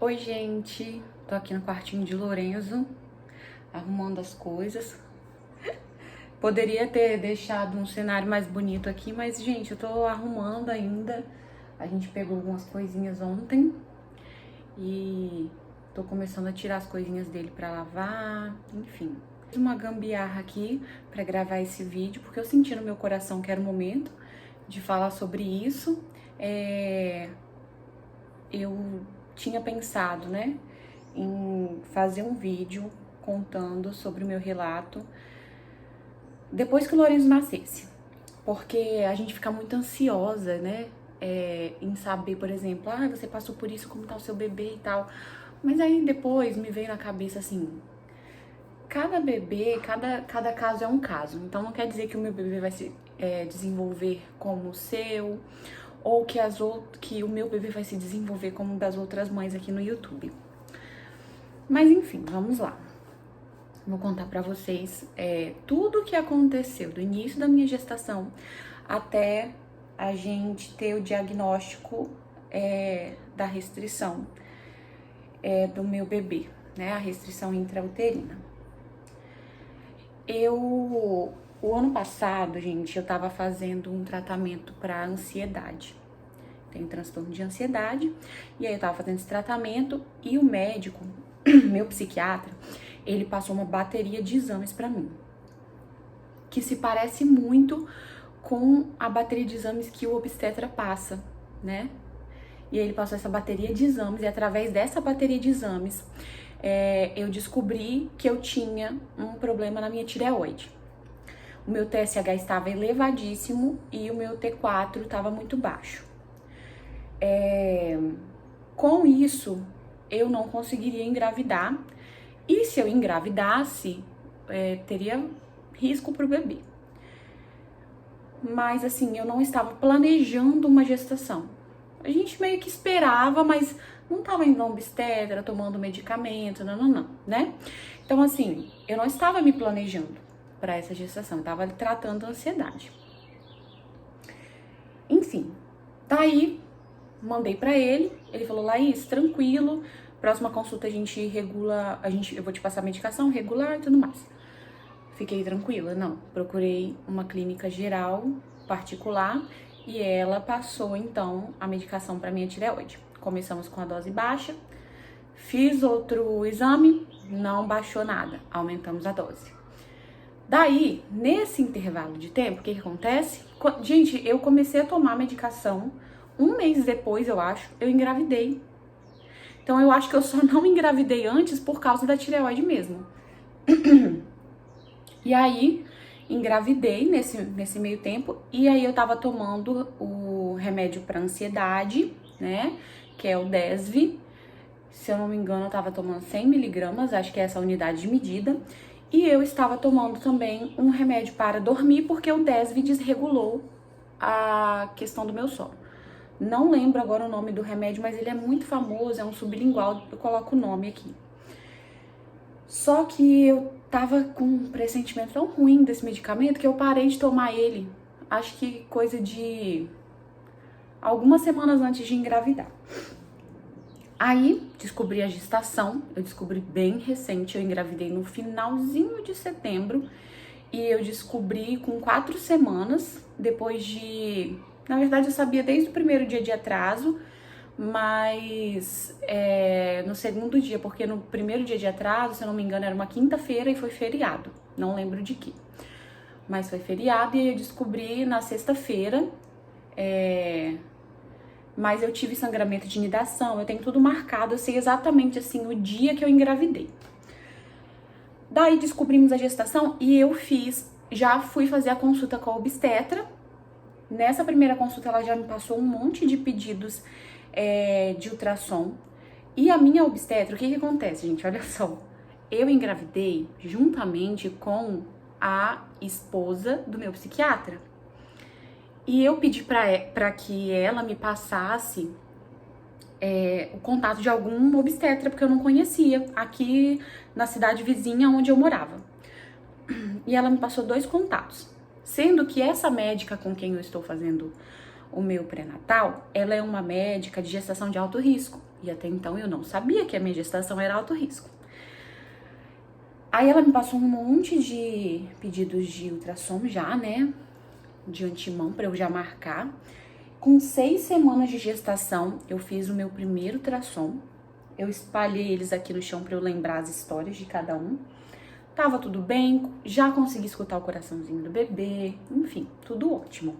Oi, gente, tô aqui no quartinho de Lorenzo, arrumando as coisas. Poderia ter deixado um cenário mais bonito aqui, mas, gente, eu tô arrumando ainda. A gente pegou algumas coisinhas ontem e tô começando a tirar as coisinhas dele pra lavar, enfim. Fiz uma gambiarra aqui pra gravar esse vídeo, porque eu senti no meu coração que era o momento de falar sobre isso. Eu tinha pensado, né, em fazer um vídeo contando sobre o meu relato depois que o Lorenzo nascesse, porque a gente fica muito ansiosa, né, em saber, por exemplo, você passou por isso, como tá o seu bebê e tal, mas aí depois me veio na cabeça assim, cada bebê, cada caso é um caso, então não quer dizer que o meu bebê vai se desenvolver como o seu, ou que o meu bebê vai se desenvolver como das outras mães aqui no YouTube. Mas enfim, vamos lá. Vou contar pra vocês tudo o que aconteceu do início da minha gestação até a gente ter o diagnóstico da restrição do meu bebê, né? A restrição intrauterina. O ano passado, gente, eu tava fazendo um tratamento pra ansiedade. Tenho transtorno de ansiedade, e aí eu tava fazendo esse tratamento e o médico, meu psiquiatra, ele passou uma bateria de exames pra mim, que se parece muito com a bateria de exames que o obstetra passa, né? E aí ele passou essa bateria de exames, e através dessa bateria de exames, eu descobri que eu tinha um problema na minha tireoide. O meu TSH estava elevadíssimo e o meu T4 estava muito baixo. Com isso, eu não conseguiria engravidar, e se eu engravidasse, teria risco pro bebê. Mas assim, eu não estava planejando uma gestação. A gente meio que esperava, mas não estava indo na obstetra, tomando medicamento, não, né? Então assim, eu não estava me planejando para essa gestação, eu estava tratando a ansiedade. Enfim, daí mandei pra ele falou, Laís, tranquilo, próxima consulta a gente regula, eu vou te passar a medicação regular e tudo mais. Fiquei tranquila, não, procurei uma clínica geral, particular, e ela passou então a medicação pra minha tireoide. Começamos com a dose baixa, fiz outro exame, não baixou nada, aumentamos a dose. Daí, nesse intervalo de tempo, o que acontece? Gente, eu comecei a tomar medicação, um mês depois, eu acho, eu engravidei. Então, eu acho que eu só não engravidei antes por causa da tireoide mesmo. E aí, engravidei nesse meio tempo, e aí eu tava tomando o remédio pra ansiedade, né, que é o Desve. Se eu não me engano, eu tava tomando 100 miligramas, acho que é essa unidade de medida. E eu estava tomando também um remédio para dormir, porque o Desve desregulou a questão do meu sono. Não lembro agora o nome do remédio, mas ele é muito famoso, é um sublingual, eu coloco o nome aqui. Só que eu tava com um pressentimento tão ruim desse medicamento que eu parei de tomar ele, acho que coisa de algumas semanas antes de engravidar. Aí, descobri a gestação, eu descobri bem recente, eu engravidei no finalzinho de setembro, e eu descobri com 4 semanas, depois de... Na verdade, eu sabia desde o primeiro dia de atraso, mas no segundo dia, porque no primeiro dia de atraso, se eu não me engano, era uma quinta-feira e foi feriado, não lembro de que. Mas foi feriado e eu descobri na sexta-feira, mas eu tive sangramento de nidação, eu tenho tudo marcado, eu sei exatamente assim o dia que eu engravidei. Daí descobrimos a gestação e já fui fazer a consulta com a obstetra. Nessa primeira consulta ela já me passou um monte de pedidos de ultrassom. E a minha obstetra, o que acontece, gente? Olha só, eu engravidei juntamente com a esposa do meu psiquiatra. E eu pedi pra que ela me passasse o contato de algum obstetra, porque eu não conhecia, aqui na cidade vizinha onde eu morava. E ela me passou 2 contatos, sendo que essa médica com quem eu estou fazendo o meu pré-natal, ela é uma médica de gestação de alto risco. E até então eu não sabia que a minha gestação era alto risco. Aí ela me passou um monte de pedidos de ultrassom já, né? De antemão para eu já marcar. Com 6 semanas de gestação, eu fiz o meu primeiro ultrassom. Eu espalhei eles aqui no chão para eu lembrar as histórias de cada um. Tava tudo bem, já consegui escutar o coraçãozinho do bebê, enfim, tudo ótimo.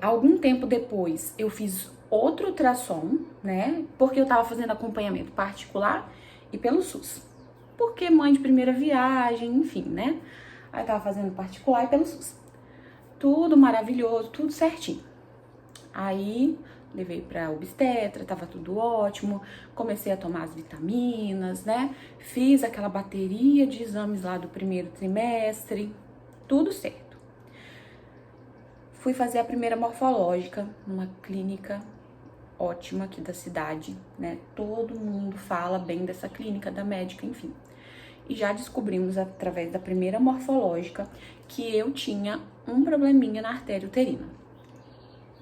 Algum tempo depois, eu fiz outro ultrassom, né? Porque eu tava fazendo acompanhamento particular e pelo SUS. Porque mãe de primeira viagem, enfim, né? Aí eu tava fazendo particular e pelo SUS. Tudo maravilhoso, tudo certinho. Aí levei pra obstetra, tava tudo ótimo, comecei a tomar as vitaminas, né? Fiz aquela bateria de exames lá do primeiro trimestre, tudo certo. Fui fazer a primeira morfológica numa clínica ótima aqui da cidade, né? Todo mundo fala bem dessa clínica, da médica, enfim. E já descobrimos através da primeira morfológica que eu tinha um probleminha na artéria uterina.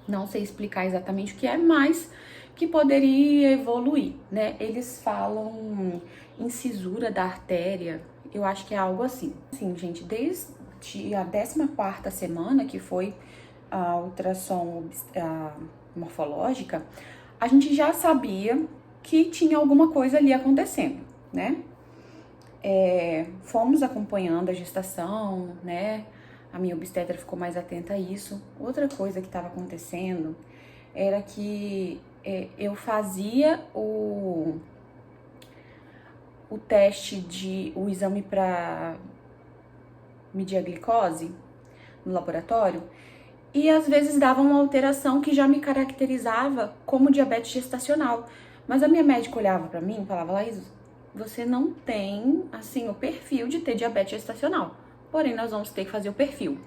Não sei explicar exatamente o que é, mas que poderia evoluir, né? Eles falam em cisura da artéria, eu acho que é algo assim. Sim, gente, desde a 14ª semana, que foi a ultrassom morfológica, a gente já sabia que tinha alguma coisa ali acontecendo, né? Fomos acompanhando a gestação, né? A minha obstetra ficou mais atenta a isso. Outra coisa que estava acontecendo era que eu fazia o teste o exame para medir a glicose no laboratório e às vezes dava uma alteração que já me caracterizava como diabetes gestacional. Mas a minha médica olhava para mim e falava: Laís, você não tem, assim, o perfil de ter diabetes gestacional. Porém, nós vamos ter que fazer o perfil,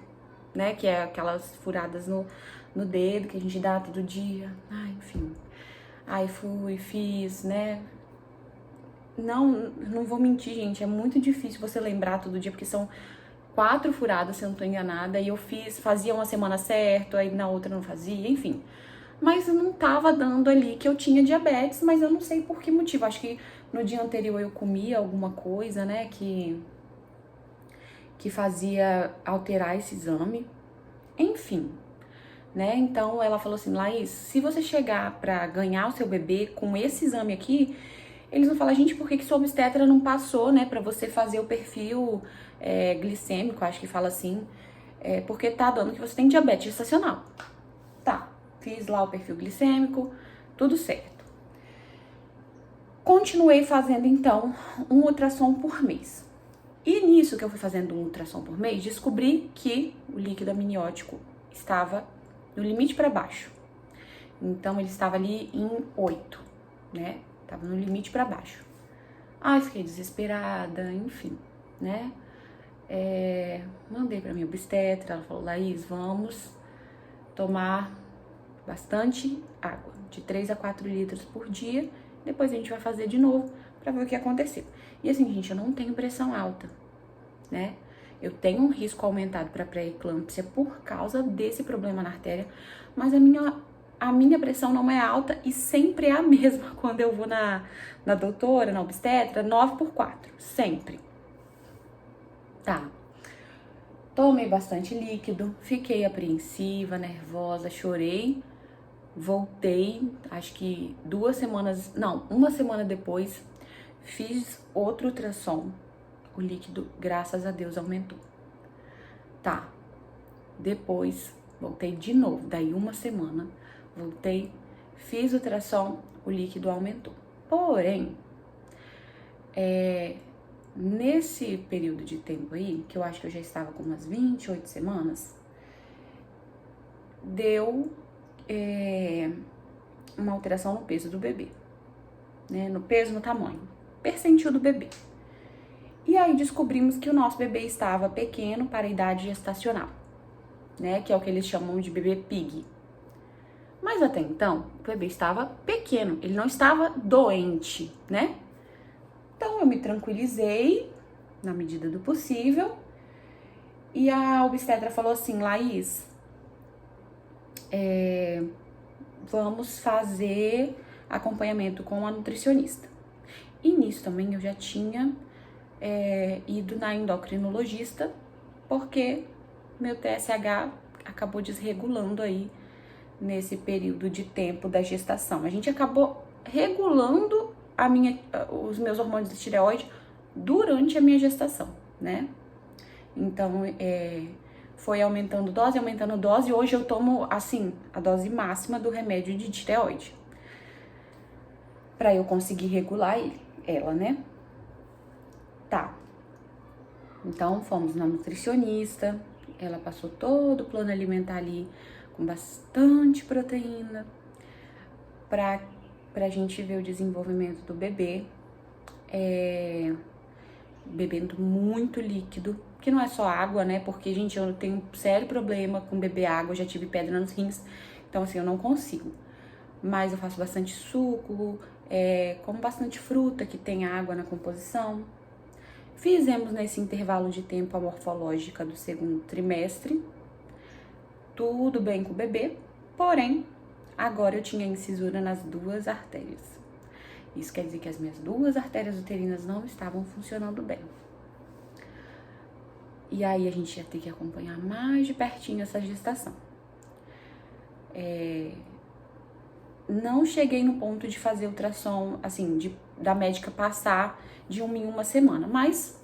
né? Que é aquelas furadas no dedo que a gente dá todo dia. Ai, enfim. Aí fui, fiz, né? Não vou mentir, gente. É muito difícil você lembrar todo dia, porque são 4 furadas, se eu não tô enganada. E eu fazia uma semana certo, aí na outra não fazia, enfim. Mas eu não tava dando ali que eu tinha diabetes, mas eu não sei por que motivo. Acho que no dia anterior eu comia alguma coisa, né, que fazia alterar esse exame. Enfim, né? Então ela falou assim: Laís, se você chegar pra ganhar o seu bebê com esse exame aqui, eles vão falar: gente, por que sua obstetra não passou, né, pra você fazer o perfil glicêmico, acho que fala assim, porque tá dando que você tem diabetes gestacional. Tá, fiz lá o perfil glicêmico, tudo certo. Continuei fazendo, então, um ultrassom por mês. E nisso que eu fui fazendo um ultrassom por mês, descobri que o líquido amniótico estava no limite para baixo. Então, ele estava ali em 8, né? Tava no limite para baixo. Ai, fiquei desesperada, enfim, né? Mandei para minha obstetra, ela falou: Laís, vamos tomar bastante água, de 3 a 4 litros por dia. Depois a gente vai fazer de novo para ver o que aconteceu. E assim, gente, eu não tenho pressão alta, né? Eu tenho um risco aumentado para pré-eclâmpsia por causa desse problema na artéria, mas a minha pressão não é alta e sempre é a mesma quando eu vou na doutora, na obstetra, 9/4, sempre. Tá. Tomei bastante líquido, fiquei apreensiva, nervosa, chorei. Voltei, acho que uma semana depois, fiz outro ultrassom. O líquido, graças a Deus, aumentou. Tá, depois voltei de novo, daí uma semana, voltei, fiz o ultrassom, o líquido aumentou. Porém, nesse período de tempo aí, que eu acho que eu já estava com umas 28 semanas, deu uma alteração no peso do bebê, né? No peso, no tamanho, percentil do bebê. E aí descobrimos que o nosso bebê estava pequeno para a idade gestacional, né? Que é o que eles chamam de bebê pig. Mas até então, o bebê estava pequeno, ele não estava doente, né? Então eu me tranquilizei na medida do possível. E a obstetra falou assim: Laís, vamos fazer acompanhamento com a nutricionista. E nisso também eu já tinha ido na endocrinologista, porque meu TSH acabou desregulando aí nesse período de tempo da gestação. A gente acabou regulando os meus hormônios de tireoide durante a minha gestação, né? Então, foi aumentando dose, e hoje eu tomo, assim, a dose máxima do remédio de tireoide, pra eu conseguir regular ela, né? Tá. Então, fomos na nutricionista, ela passou todo o plano alimentar ali, com bastante proteína, pra gente ver o desenvolvimento do bebê, bebendo muito líquido, que não é só água, né? Porque, gente, eu tenho um sério problema com beber água, eu já tive pedra nos rins, então, assim, eu não consigo. Mas eu faço bastante suco, como bastante fruta que tem água na composição. Fizemos nesse intervalo de tempo a morfológica do segundo trimestre, tudo bem com o bebê, porém, agora eu tinha incisura nas 2 artérias. Isso quer dizer que as minhas 2 artérias uterinas não estavam funcionando bem. E aí a gente ia ter que acompanhar mais de pertinho essa gestação. Não cheguei no ponto de fazer ultrassom, assim, da médica passar de 1 em 1 semana, mas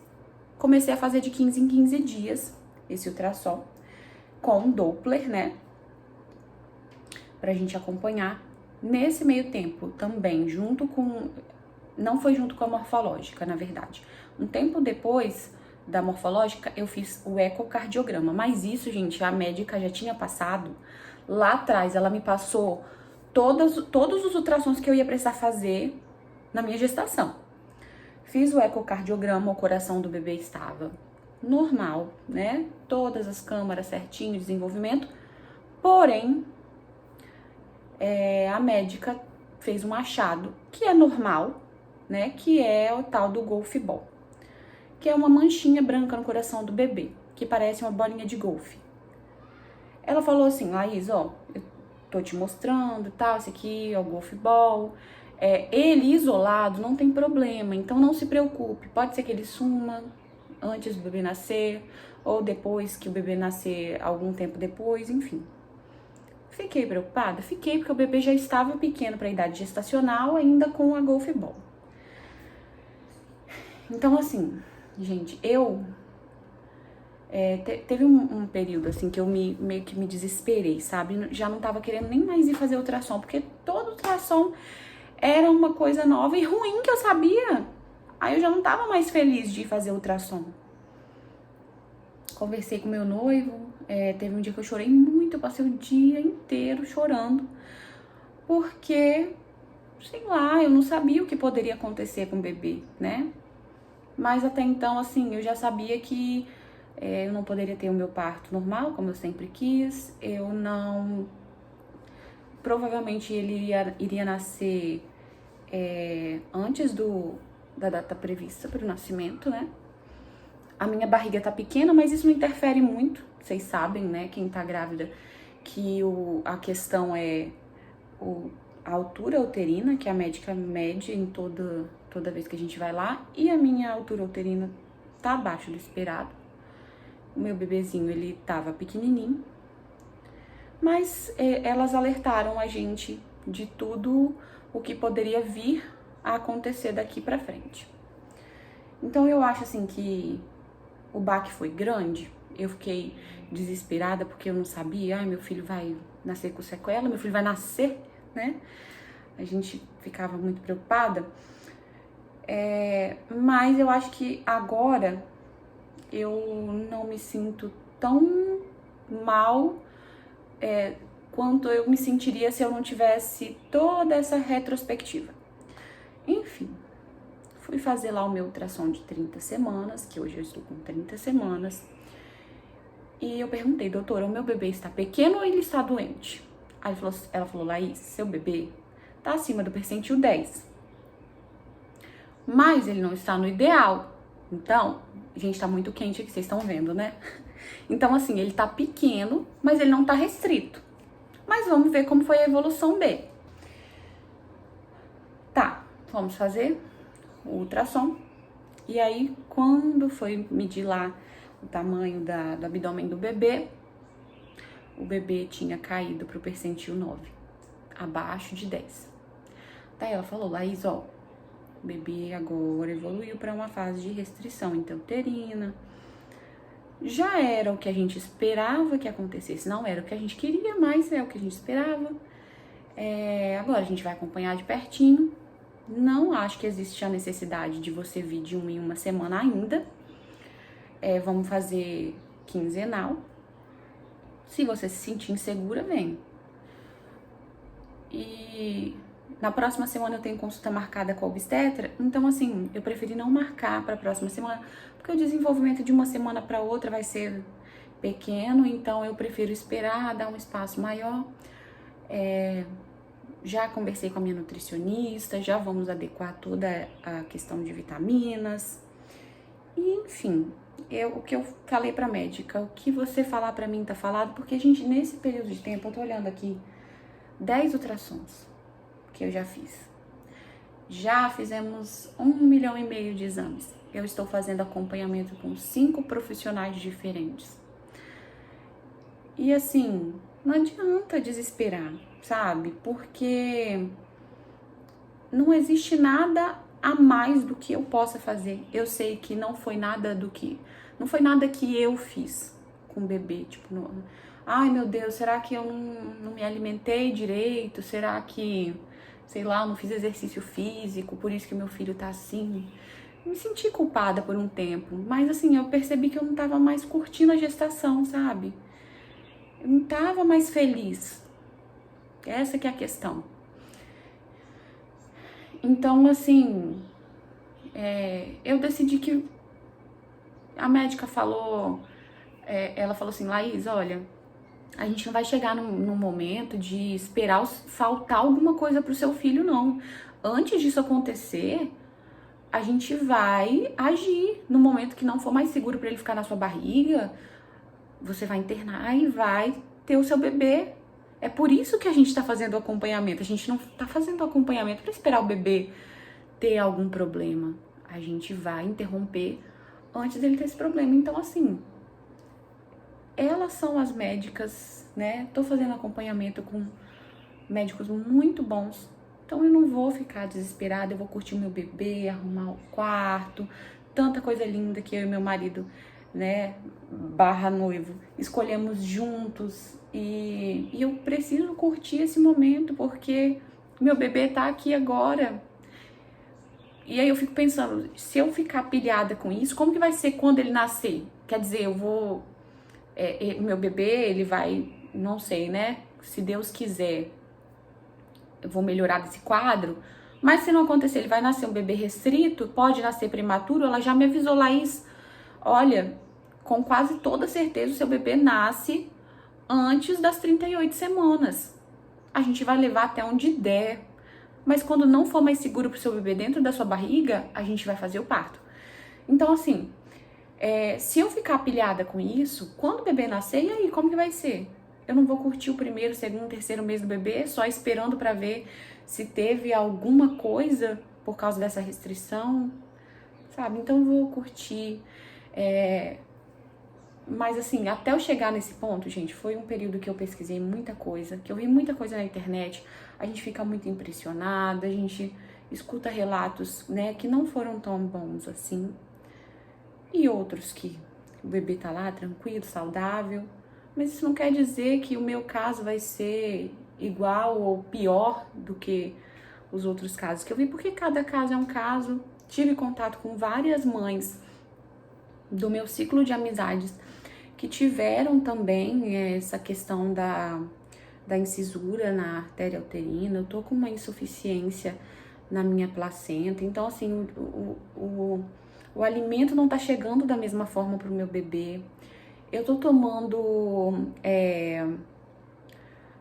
comecei a fazer de 15 em 15 dias esse ultrassom com Doppler, né? Pra gente acompanhar. Nesse meio tempo também, não foi junto com a morfológica, na verdade. Um tempo depois da morfológica, eu fiz o ecocardiograma, mas isso, gente, a médica já tinha passado lá atrás, ela me passou todos os ultrassons que eu ia precisar fazer na minha gestação. Fiz o ecocardiograma, o coração do bebê estava normal, né? Todas as câmaras certinho, desenvolvimento. Porém, a médica fez um achado que é normal, né? Que é o tal do golfe ball, que é uma manchinha branca no coração do bebê, que parece uma bolinha de golfe. Ela falou assim: Laís, ó, eu tô te mostrando, tá? Esse aqui é o golfe ball. Ele isolado não tem problema, então não se preocupe. Pode ser que ele suma antes do bebê nascer, ou depois que o bebê nascer, algum tempo depois, enfim. Fiquei preocupada? Fiquei, porque o bebê já estava pequeno para a idade gestacional, ainda com a golfe ball. Então, assim, gente, teve um período, assim, que eu meio que me desesperei, sabe? Já não tava querendo nem mais ir fazer ultrassom, porque todo ultrassom era uma coisa nova e ruim que eu sabia. Aí eu já não tava mais feliz de ir fazer ultrassom. Conversei com meu noivo, teve um dia que eu chorei muito, eu passei o dia inteiro chorando, porque, sei lá, eu não sabia o que poderia acontecer com o bebê, né? Mas até então, assim, eu já sabia que eu não poderia ter o meu parto normal, como eu sempre quis. Provavelmente ele iria nascer antes da data prevista para o nascimento, né? A minha barriga tá pequena, mas isso não interfere muito. Vocês sabem, né, quem tá grávida, que a questão é a altura uterina, que a médica mede em toda vez que a gente vai lá. E a minha altura uterina tá abaixo do esperado. O meu bebezinho, ele tava pequenininho. Mas elas alertaram a gente de tudo o que poderia vir a acontecer daqui pra frente. Então eu acho assim que o baque foi grande. Eu fiquei desesperada porque eu não sabia, meu filho vai nascer com sequela, meu filho vai nascer, né? A gente ficava muito preocupada. Mas eu acho que agora eu não me sinto tão mal quanto eu me sentiria se eu não tivesse toda essa retrospectiva. Enfim, fui fazer lá o meu ultrassom de 30 semanas, que hoje eu estou com 30 semanas. E eu perguntei: doutora, o meu bebê está pequeno ou ele está doente? Aí ela falou: Laís, seu bebê está acima do percentil 10. Mas ele não está no ideal. Então, gente, tá muito quente aqui, vocês estão vendo, né? Então, assim, ele tá pequeno, mas ele não tá restrito. Mas vamos ver como foi a evolução dele. Tá, vamos fazer o ultrassom. E aí, quando foi medir lá o tamanho do abdômen do bebê, o bebê tinha caído pro percentil 9, abaixo de 10. Daí ela falou, Laís, ó, o bebê agora evoluiu para uma fase de restrição intrauterina. Já era o que a gente esperava que acontecesse. Não era o que a gente queria, mas é o que a gente esperava. Agora a gente vai acompanhar de pertinho. Não acho que existe a necessidade de você vir de uma em uma semana ainda. Vamos fazer quinzenal. Se você se sentir insegura, vem. E na próxima semana eu tenho consulta marcada com a obstetra. Então, assim, eu preferi não marcar para a próxima semana, porque o desenvolvimento de uma semana para outra vai ser pequeno. Então, eu prefiro esperar, dar um espaço maior. Já conversei com a minha nutricionista, já vamos adequar toda a questão de vitaminas. E, enfim, o que eu falei pra médica, o que você falar pra mim tá falado, porque, gente, nesse período de tempo, eu tô olhando aqui, 10 ultrassons que eu já fiz. Já fizemos 1,5 milhão de exames. Eu estou fazendo acompanhamento com 5 profissionais diferentes. E, assim, não adianta desesperar, sabe? Porque não existe nada a mais do que eu possa fazer. Eu sei que não foi nada que eu fiz com o bebê, tipo, ai meu Deus, será que eu não me alimentei direito? Será que, sei lá, não fiz exercício físico, por isso que meu filho tá assim? Me senti culpada por um tempo, mas assim, eu percebi que eu não tava mais curtindo a gestação, sabe? Eu não tava mais feliz. Essa que é a questão. Então, assim, eu decidi que a médica falou, ela falou assim, Laís, olha, a gente não vai chegar num momento de esperar faltar alguma coisa pro seu filho, não. Antes disso acontecer, a gente vai agir. No momento que não for mais seguro para ele ficar na sua barriga, você vai internar e vai ter o seu bebê. É por isso que a gente tá fazendo o acompanhamento. A gente não tá fazendo o acompanhamento para esperar o bebê ter algum problema. A gente vai interromper antes dele ter esse problema. Então, assim, elas são as médicas, né? Tô fazendo acompanhamento com médicos muito bons. Então, eu não vou ficar desesperada. Eu vou curtir o meu bebê, arrumar o quarto. Tanta coisa linda que eu e meu marido, né, barra noivo, escolhemos juntos. E eu preciso curtir esse momento, porque meu bebê tá aqui agora. E aí eu fico pensando, se eu ficar pilhada com isso, como que vai ser quando ele nascer? Quer dizer, eu vou... meu bebê, ele vai... Não sei, né? Se Deus quiser, eu vou melhorar desse quadro. Mas se não acontecer, ele vai nascer um bebê restrito, pode nascer prematuro. Ela já me avisou, Laís, olha, com quase toda certeza o seu bebê nasce antes das 38 semanas. A gente vai levar até onde der. Mas quando não for mais seguro pro seu bebê dentro da sua barriga, a gente vai fazer o parto. Então, assim, se eu ficar pilhada com isso, quando o bebê nascer, e aí, como que vai ser? Eu não vou curtir o primeiro, segundo, terceiro mês do bebê, só esperando pra ver se teve alguma coisa por causa dessa restrição, sabe? Então, eu vou curtir. Mas, assim, até eu chegar nesse ponto, gente, foi um período que eu pesquisei muita coisa, que eu vi muita coisa na internet. A gente fica muito impressionada, a gente escuta relatos, né, que não foram tão bons assim. E outros que o bebê tá lá tranquilo, saudável. Mas isso não quer dizer que o meu caso vai ser igual ou pior do que os outros casos que eu vi, porque cada caso é um caso. Tive contato com várias mães do meu ciclo de amizades que tiveram também essa questão da incisura na artéria uterina. Eu tô com uma insuficiência na minha placenta, então assim, o alimento não tá chegando da mesma forma pro meu bebê. Eu tô tomando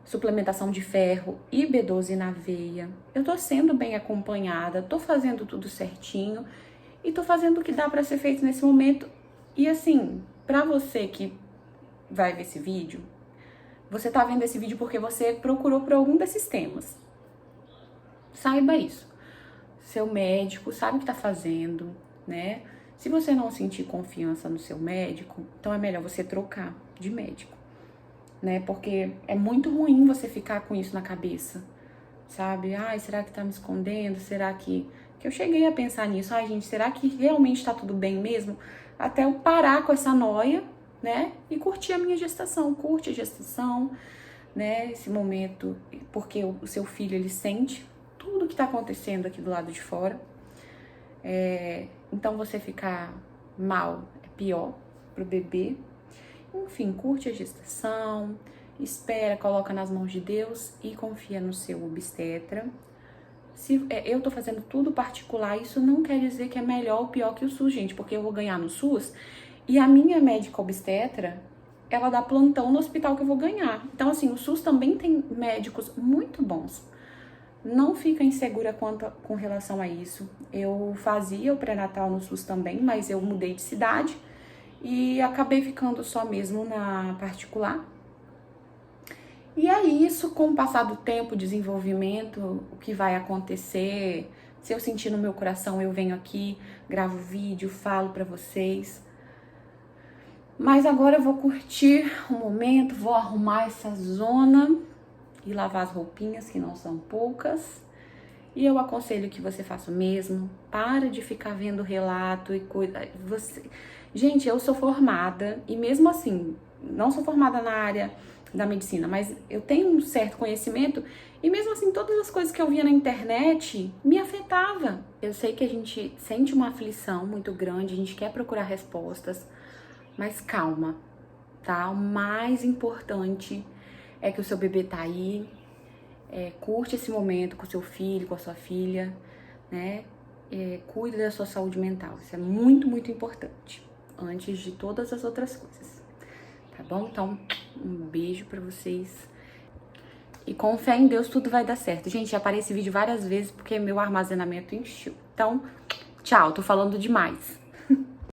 suplementação de ferro e B12 na veia. Eu tô sendo bem acompanhada, tô fazendo tudo certinho e tô fazendo o que dá pra ser feito nesse momento. E assim, pra você que vai ver esse vídeo, Você tá vendo esse vídeo porque você procurou por algum desses temas. Saiba isso. Seu médico sabe o que tá fazendo, né? Se você não sentir confiança no seu médico, então é melhor você trocar de médico, né? Porque é muito ruim você ficar com isso na cabeça, sabe? Ai, será que tá me escondendo? Será que eu cheguei a pensar nisso? Ai, gente, será que realmente tá tudo bem mesmo? Até eu parar com essa noia, né? E curtir a minha gestação. Curte a gestação, né? Esse momento, porque o seu filho, ele sente tudo que tá acontecendo aqui do lado de fora. Então você ficar mal é pior pro bebê. Enfim, curte a gestação, espera, coloca nas mãos de Deus e confia no seu obstetra. Se eu tô fazendo tudo particular, isso não quer dizer que é melhor ou pior que o SUS, gente, porque eu vou ganhar no SUS e a minha médica obstetra, ela dá plantão no hospital que eu vou ganhar. Então, assim, o SUS também tem médicos muito bons. Não fica insegura com relação a isso. Eu fazia o pré-natal no SUS também, mas eu mudei de cidade e acabei ficando só mesmo na particular. E é isso, com o passar do tempo, desenvolvimento, o que vai acontecer. Se eu sentir no meu coração, eu venho aqui, gravo vídeo, falo pra vocês. Mas agora eu vou curtir o momento, vou arrumar essa zona e lavar as roupinhas, que não são poucas. E eu aconselho que você faça o mesmo. Para de ficar vendo relato e coisa. Gente, eu sou formada e mesmo assim, não sou formada na área da medicina, mas eu tenho um certo conhecimento e mesmo assim todas as coisas que eu via na internet me afetavam. Eu sei que a gente sente uma aflição muito grande, a gente quer procurar respostas, mas calma, tá? O mais importante é que o seu bebê tá aí, curte esse momento com o seu filho, com a sua filha, né? Cuide da sua saúde mental, isso é muito, muito importante, antes de todas as outras coisas, tá bom? Então, um beijo pra vocês. E com fé em Deus tudo vai dar certo. Gente, já parei esse vídeo várias vezes porque meu armazenamento encheu. Então, tchau, tô falando demais.